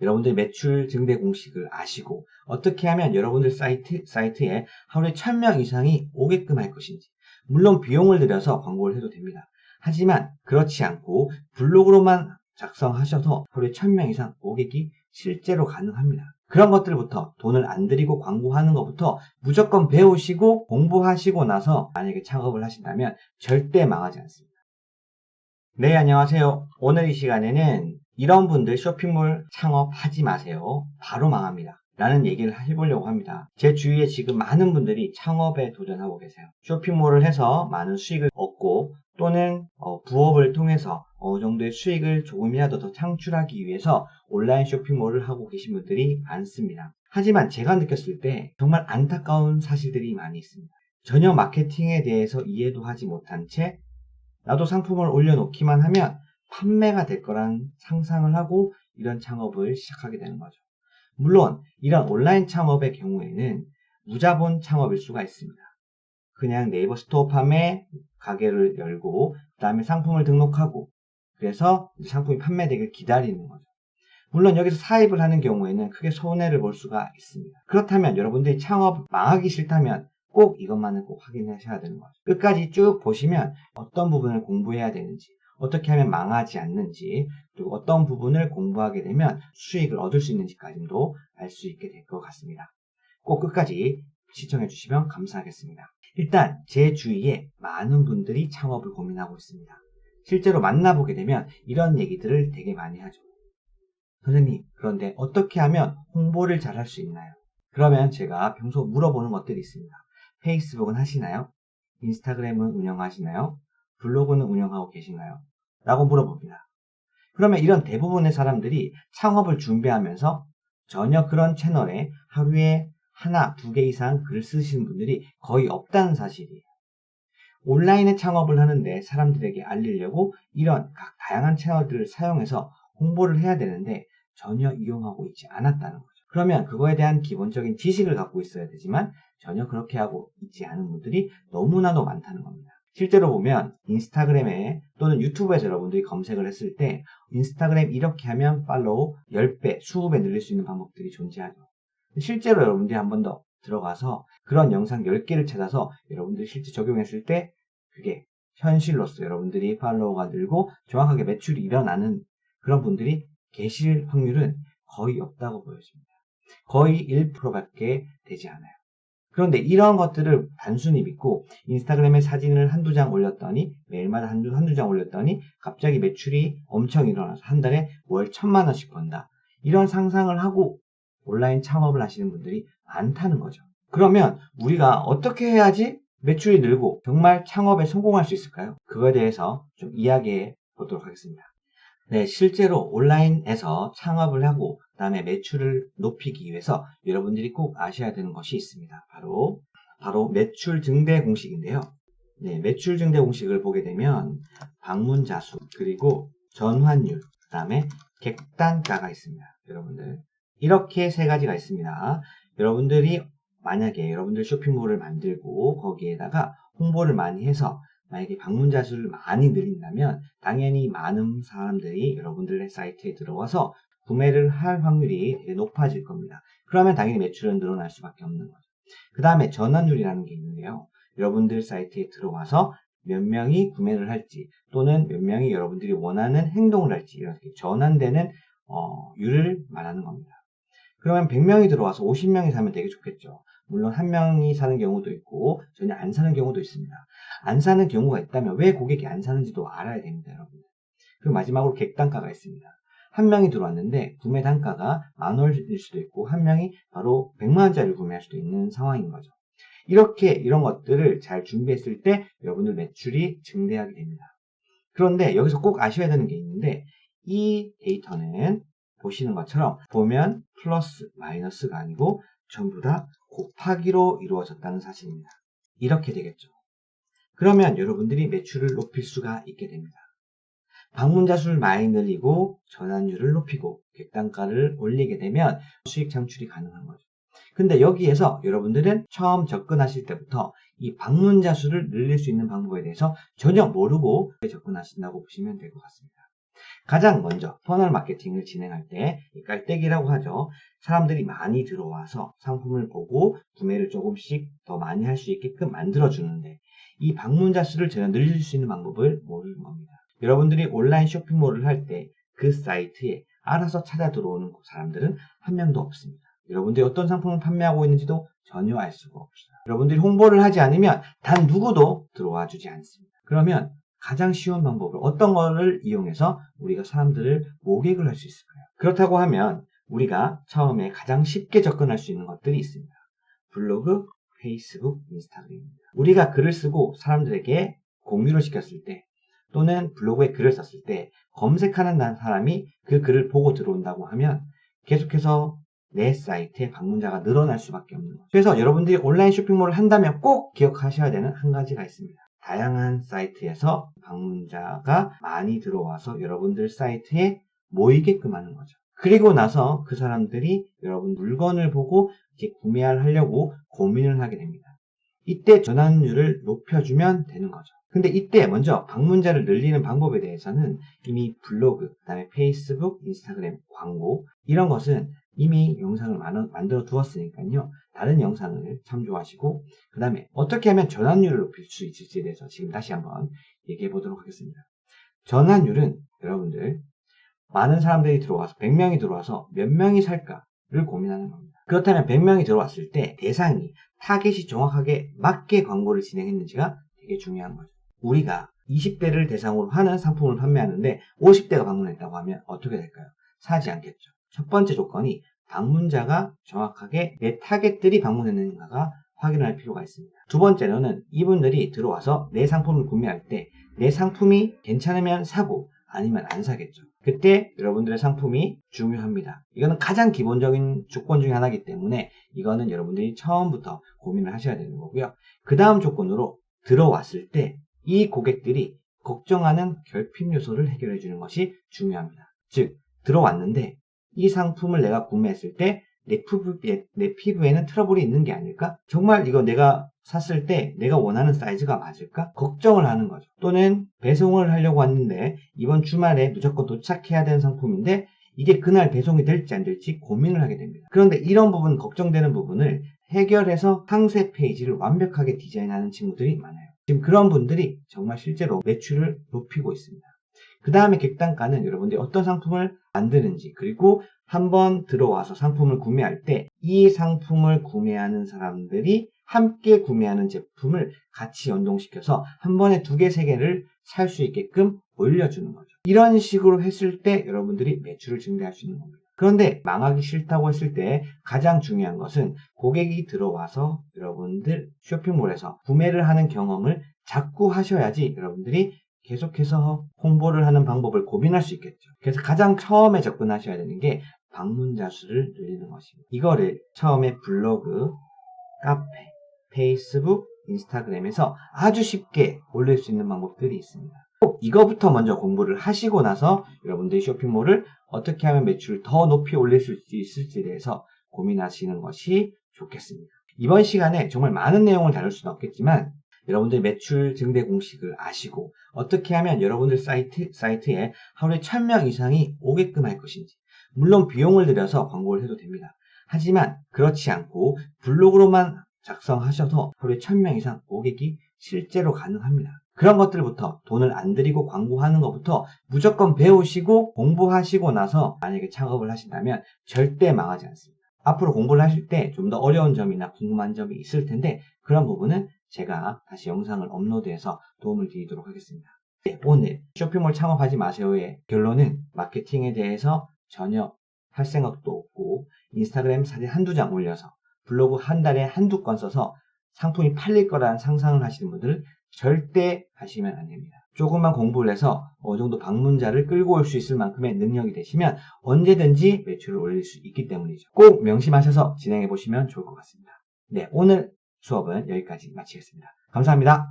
여러분들 매출 증대 공식을 아시고 어떻게 하면 여러분들 사이트에 하루에 1000명 이상이 오게끔 할 것인지, 물론 비용을 들여서 광고를 해도 됩니다. 하지만 그렇지 않고 블로그로만 작성하셔서 하루에 1000명 이상 오객이 실제로 가능합니다. 그런 것들부터 돈을 안 들이고 광고하는 것부터 무조건 배우시고 공부하시고 나서 만약에 창업을 하신다면 절대 망하지 않습니다. 네, 안녕하세요. 오늘 이 시간에는 이런 분들 쇼핑몰 창업하지 마세요. 바로 망합니다. 라는 얘기를 해보려고 합니다. 제 주위에 지금 많은 분들이 창업에 도전하고 계세요. 쇼핑몰을 해서 많은 수익을 얻고 또는 부업을 통해서 어느 정도의 수익을 조금이라도 더 창출하기 위해서 온라인 쇼핑몰을 하고 계신 분들이 많습니다. 하지만 제가 느꼈을 때 정말 안타까운 사실들이 많이 있습니다. 전혀 마케팅에 대해서 이해도 하지 못한 채 나도 상품을 올려놓기만 하면 판매가 될 거란 상상을 하고 이런 창업을 시작하게 되는 거죠. 물론 이런 온라인 창업의 경우에는 무자본 창업일 수가 있습니다. 그냥 네이버 스토어팜에 가게를 열고 그 다음에 상품을 등록하고 그래서 상품이 판매되길 기다리는 거죠. 물론 여기서 사입을 하는 경우에는 크게 손해를 볼 수가 있습니다. 그렇다면 여러분들이 창업 망하기 싫다면 꼭 이것만은 꼭 확인하셔야 되는 거죠. 끝까지 쭉 보시면 어떤 부분을 공부해야 되는지, 어떻게 하면 망하지 않는지, 그리고 어떤 부분을 공부하게 되면 수익을 얻을 수 있는지까지도 알 수 있게 될 것 같습니다. 꼭 끝까지 시청해 주시면 감사하겠습니다. 일단 제 주위에 많은 분들이 창업을 고민하고 있습니다. 실제로 만나보게 되면 이런 얘기들을 되게 많이 하죠. 선생님, 그런데 어떻게 하면 홍보를 잘 할 수 있나요? 그러면 제가 평소 물어보는 것들이 있습니다. 페이스북은 하시나요? 인스타그램은 운영하시나요? 블로그는 운영하고 계신가요? 라고 물어봅니다. 그러면 이런 대부분의 사람들이 창업을 준비하면서 전혀 그런 채널에 하루에 하나, 두 개 이상 글 쓰시는 분들이 거의 없다는 사실이에요. 온라인에 창업을 하는데 사람들에게 알리려고 이런 각 다양한 채널들을 사용해서 홍보를 해야 되는데 전혀 이용하고 있지 않았다는 거죠. 그러면 그거에 대한 기본적인 지식을 갖고 있어야 되지만 전혀 그렇게 하고 있지 않은 분들이 너무나도 많다는 겁니다. 실제로 보면 인스타그램에 또는 유튜브에서 여러분들이 검색을 했을 때 인스타그램 이렇게 하면 팔로우 10배, 20배 늘릴 수 있는 방법들이 존재하죠. 실제로 여러분들이 한 번 더 들어가서 그런 영상 10개를 찾아서 여러분들이 실제 적용했을 때 그게 현실로서 여러분들이 팔로워가 늘고 정확하게 매출이 일어나는 그런 분들이 계실 확률은 거의 없다고 보여집니다. 거의 1%밖에 되지 않아요. 그런데 이런 것들을 단순히 믿고 인스타그램에 사진을 한두 장 올렸더니 매일마다 한두 장 올렸더니 갑자기 매출이 엄청 일어나서 한 달에 월 1000만 원씩 번다. 이런 상상을 하고 온라인 창업을 하시는 분들이 많다는 거죠. 그러면 우리가 어떻게 해야지 매출이 늘고 정말 창업에 성공할 수 있을까요? 그거에 대해서 좀 이야기해 보도록 하겠습니다. 네, 실제로 온라인에서 창업을 하고 그다음에 매출을 높이기 위해서 여러분들이 꼭 아셔야 되는 것이 있습니다. 바로 매출 증대 공식인데요. 네, 매출 증대 공식을 보게 되면 방문자 수, 그리고 전환율, 그다음에 객단가가 있습니다. 여러분들 이렇게 세 가지가 있습니다. 여러분들이 만약에 여러분들 쇼핑몰을 만들고 거기에다가 홍보를 많이 해서 만약에 방문자 수를 많이 늘린다면 당연히 많은 사람들이 여러분들의 사이트에 들어와서 구매를 할 확률이 되게 높아질 겁니다. 그러면 당연히 매출은 늘어날 수밖에 없는 거죠. 그 다음에 전환율이라는 게 있는데요. 여러분들 사이트에 들어와서 몇 명이 구매를 할지 또는 몇 명이 여러분들이 원하는 행동을 할지 이렇게 전환되는 율을 말하는 겁니다. 그러면 100명이 들어와서 50명이 사면 되게 좋겠죠. 물론 한 명이 사는 경우도 있고 전혀 안 사는 경우도 있습니다. 안 사는 경우가 있다면 왜 고객이 안 사는지도 알아야 됩니다, 여러분. 그리고 마지막으로 객단가가 있습니다. 한 명이 들어왔는데 구매 단가가 10,000원일 수도 있고 한 명이 바로 100만원짜리를 구매할 수도 있는 상황인 거죠. 이렇게 이런 것들을 잘 준비했을 때 여러분들 매출이 증대하게 됩니다. 그런데 여기서 꼭 아셔야 되는 게 있는데 이 데이터는 보시는 것처럼 보면 플러스 마이너스가 아니고 전부 다 곱하기로 이루어졌다는 사실입니다. 이렇게 되겠죠. 그러면 여러분들이 매출을 높일 수가 있게 됩니다. 방문자 수를 많이 늘리고 전환율을 높이고 객단가를 올리게 되면 수익 창출이 가능한 거죠. 근데 여기에서 여러분들은 처음 접근하실 때부터 이 방문자 수를 늘릴 수 있는 방법에 대해서 전혀 모르고 접근하신다고 보시면 될 것 같습니다. 가장 먼저 퍼널 마케팅을 진행할 때 깔때기라고 하죠. 사람들이 많이 들어와서 상품을 보고 구매를 조금씩 더 많이 할 수 있게끔 만들어주는데 이 방문자 수를 전혀 늘릴 수 있는 방법을 모르는 겁니다. 여러분들이 온라인 쇼핑몰을 할 때 그 사이트에 알아서 찾아 들어오는 사람들은 한 명도 없습니다. 여러분들이 어떤 상품을 판매하고 있는지도 전혀 알 수가 없어요. 여러분들이 홍보를 하지 않으면 단 누구도 들어와 주지 않습니다. 그러면 가장 쉬운 방법을 어떤 거를 이용해서 우리가 사람들을 모객을 할 수 있을까요? 그렇다고 하면 우리가 처음에 가장 쉽게 접근할 수 있는 것들이 있습니다. 블로그, 페이스북, 인스타그램입니다. 우리가 글을 쓰고 사람들에게 공유를 시켰을 때 또는 블로그에 글을 썼을 때 검색하는 사람이 그 글을 보고 들어온다고 하면 계속해서 내 사이트에 방문자가 늘어날 수밖에 없는 거죠. 그래서 여러분들이 온라인 쇼핑몰을 한다면 꼭 기억하셔야 되는 한 가지가 있습니다. 다양한 사이트에서 방문자가 많이 들어와서 여러분들 사이트에 모이게끔 하는 거죠. 그리고 나서 그 사람들이 여러분 물건을 보고 이제 구매하려고 고민을 하게 됩니다. 이때 전환율을 높여주면 되는 거죠. 근데 이때 먼저 방문자를 늘리는 방법에 대해서는 이미 블로그, 그 다음에 페이스북, 인스타그램, 광고 이런 것은 이미 영상을 만들어 두었으니까요. 다른 영상을 참조하시고 그 다음에 어떻게 하면 전환율을 높일 수 있을지에 대해서 지금 다시 한번 얘기해 보도록 하겠습니다. 전환율은 여러분들 많은 사람들이 들어와서 100명이 들어와서 몇 명이 살까를 고민하는 겁니다. 그렇다면 100명이 들어왔을 때 대상이 타겟이 정확하게 맞게 광고를 진행했는지가 되게 중요한 거죠. 우리가 20대를 대상으로 하는 상품을 판매하는데 50대가 방문했다고 하면 어떻게 될까요? 사지 않겠죠. 첫 번째 조건이 방문자가 정확하게 내 타겟들이 방문했는가가 확인할 필요가 있습니다. 두 번째로는 이분들이 들어와서 내 상품을 구매할 때 내 상품이 괜찮으면 사고 아니면 안 사겠죠. 그때 여러분들의 상품이 중요합니다. 이거는 가장 기본적인 조건 중에 하나이기 때문에 이거는 여러분들이 처음부터 고민을 하셔야 되는 거고요. 그 다음 조건으로 들어왔을 때 이 고객들이 걱정하는 결핍 요소를 해결해 주는 것이 중요합니다. 즉 들어왔는데 이 상품을 내가 구매했을 때 내 피부에는 트러블이 있는 게 아닐까? 정말 이거 내가 샀을 때 내가 원하는 사이즈가 맞을까? 걱정을 하는 거죠. 또는 배송을 하려고 왔는데 이번 주말에 무조건 도착해야 되는 상품인데 이게 그날 배송이 될지 안 될지 고민을 하게 됩니다. 그런데 이런 부분, 걱정되는 부분을 해결해서 상세 페이지를 완벽하게 디자인하는 친구들이 많아요. 지금 그런 분들이 정말 실제로 매출을 높이고 있습니다. 그 다음에 객단가는 여러분들이 어떤 상품을 만드는지 그리고 한번 들어와서 상품을 구매할 때 이 상품을 구매하는 사람들이 함께 구매하는 제품을 같이 연동시켜서 한 번에 2개, 3개를 살 수 있게끔 올려주는 거죠. 이런 식으로 했을 때 여러분들이 매출을 증대할 수 있는 겁니다. 그런데 망하기 싫다고 했을 때 가장 중요한 것은 고객이 들어와서 여러분들 쇼핑몰에서 구매를 하는 경험을 자꾸 하셔야지 여러분들이 계속해서 홍보를 하는 방법을 고민할 수 있겠죠. 그래서 가장 처음에 접근하셔야 되는 게 방문자 수를 늘리는 것입니다. 이거를 처음에 블로그, 카페, 페이스북, 인스타그램에서 아주 쉽게 올릴 수 있는 방법들이 있습니다. 꼭 이거부터 먼저 공부를 하시고 나서 여러분들이 쇼핑몰을 어떻게 하면 매출을 더 높이 올릴 수 있을지에 대해서 고민하시는 것이 좋겠습니다. 이번 시간에 정말 많은 내용을 다룰 수는 없겠지만 여러분들 매출 증대 공식을 아시고 어떻게 하면 여러분들 사이트에 하루에 1000명 이상이 오게끔 할 것인지 물론 비용을 들여서 광고를 해도 됩니다. 하지만 그렇지 않고 블로그로만 작성하셔서 하루에 1000명 이상 오객이 실제로 가능합니다. 그런 것들부터 돈을 안 들이고 광고하는 것부터 무조건 배우시고 공부하시고 나서 만약에 창업을 하신다면 절대 망하지 않습니다. 앞으로 공부를 하실 때 좀 더 어려운 점이나 궁금한 점이 있을 텐데 그런 부분은 제가 다시 영상을 업로드해서 도움을 드리도록 하겠습니다. 네, 오늘 쇼핑몰 창업하지 마세요의 결론은 마케팅에 대해서 전혀 할 생각도 없고 인스타그램 사진 한두 장 올려서 블로그 한 달에 한두 건 써서 상품이 팔릴 거라는 상상을 하시는 분들은 절대 하시면 안 됩니다. 조금만 공부를 해서 어느 정도 방문자를 끌고 올 수 있을 만큼의 능력이 되시면 언제든지 매출을 올릴 수 있기 때문이죠. 꼭 명심하셔서 진행해 보시면 좋을 것 같습니다. 네, 오늘 수업은 여기까지 마치겠습니다. 감사합니다.